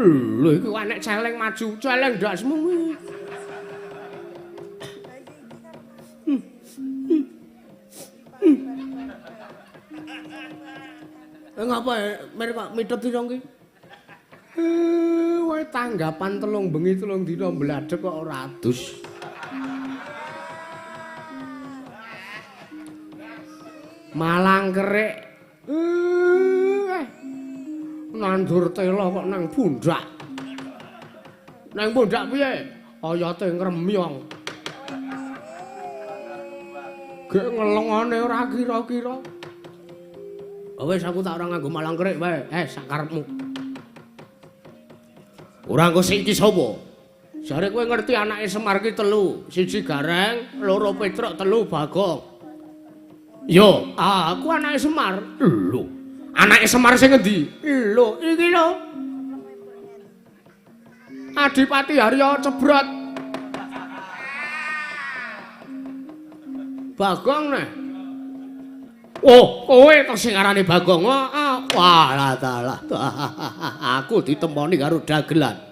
Lho iku anek celeng maju, celeng ndasmu. Ngapa mer kok mitut dina iki? Wae tanggapan telung bengi telung dina mbladek kok ora adus. Malang kerik. Nandur tela kok nang pundak. Nang pundak piye? Oyate ngremyong. Gek ngelongane ora kira-kira. Wis aku tak ora nganggo malang kerik wae. Sakarepmu. Ora engko sik iki sapa? Jare kowe ngerti anake Semar ki telu, siji Gareng, loro Petruk, telu Bagong. Yo, aku anake Semar. Lho. Anake Semar sing endi? Lho, iki lho. Adipati Harya Cebrot. Bagong neh. Oh, kowe to sing arane Bagong. Walah dalah. Aku ditemoni karo dagelan.